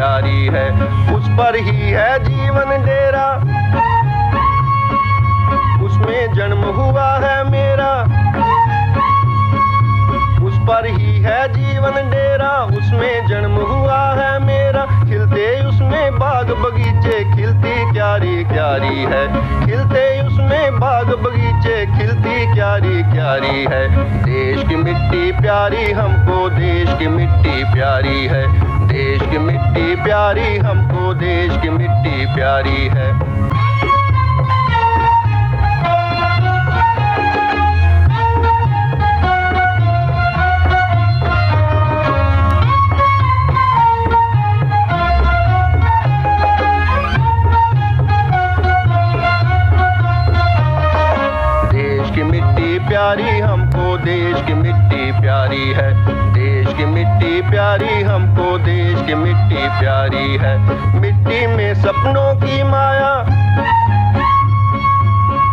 प्यारी है। उस पर ही है जीवन डेरा, उसमें जन्म हुआ है मेरा। उस पर ही है जीवन डेरा, उसमें जन्म हुआ है मेरा। खिलते उसमें बाग बगीचे, खिलती क्यारी क्यारी है। खिलते उसमें बाग बगीचे, खिलती क्यारी क्यारी है। देश की मिट्टी प्यारी हमको, देश की मिट्टी प्यारी है। देश की मिट्टी प्यारी हमको, देश की मिट्टी प्यारी है। प्यारी हमको, देश की मिट्टी प्यारी है। देश की मिट्टी प्यारी हमको, देश की मिट्टी प्यारी है। मिट्टी में सपनों की माया,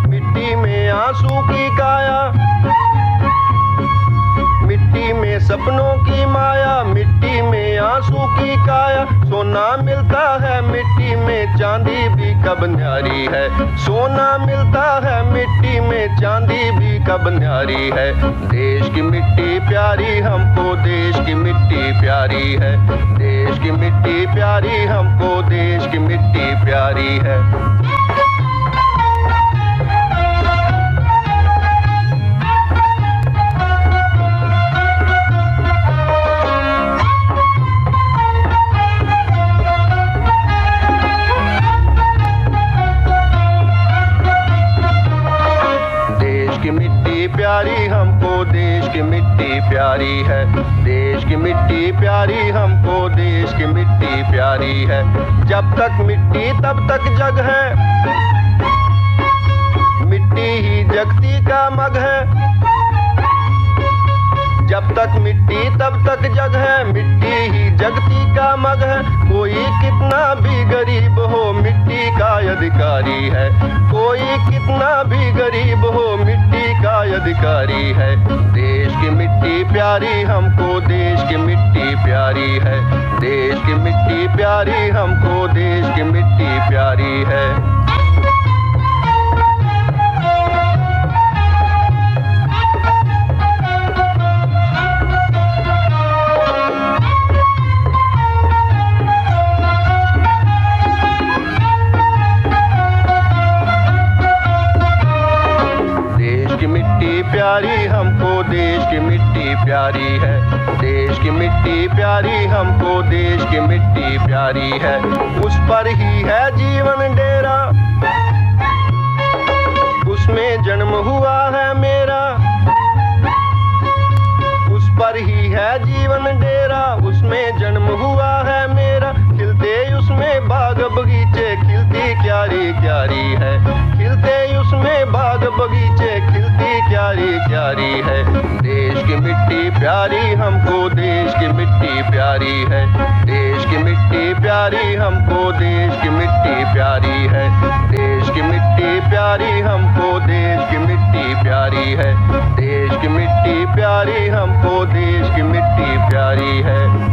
मिट्टी में आंसू की काया। मिट्टी में सपनों की माया, मिट्टी में आंसू की काया। सोना मिलता है मिट्टी में, चांदी भी कब न्यारी है। सोना मिलता है मिट्टी में, चांदी भी कब न्यारी है। देश की मिट्टी प्यारी हमको, देश की मिट्टी प्यारी है। देश की मिट्टी प्यारी हमको, देश की मिट्टी प्यारी है। प्यारी हमको, देश की मिट्टी प्यारी है। देश की मिट्टी प्यारी हमको, देश की मिट्टी प्यारी है। जब तक मिट्टी तब तक जग है, मिट्टी ही जगती का मग है। जब तक मिट्टी तब तक जग है, मिट्टी ही जगती का मग है। कोई कितना भी गरीब हो, मिट्टी का अधिकारी है। कोई कितना भी गरीब हो, मिट्टी का अधिकारी है। देश की मिट्टी प्यारी हमको, देश की मिट्टी प्यारी है। देश की मिट्टी प्यारी हमको, देश की मिट्टी प्यारी है। प्यारी हमको, देश की मिट्टी प्यारी है। देश की मिट्टी प्यारी हमको, देश की मिट्टी प्यारी है। उस पर ही है जीवन डेरा, उसमें जन्म हुआ है मेरा। उस पर ही है जीवन डेरा, उसमें जन्म हुआ है मेरा। खिलते उसमें बाग बगीचे, खिलती क्यारी क्यारी है। खिलते उसमें बाग बगीचे, खिलती क्यारी क्यारी है। देश की मिट्टी प्यारी हमको, देश की मिट्टी प्यारी है। देश की मिट्टी प्यारी हमको, देश की मिट्टी प्यारी है। देश की मिट्टी प्यारी हमको, देश की मिट्टी प्यारी है। देश की मिट्टी प्यारी हमको, देश की मिट्टी प्यारी है।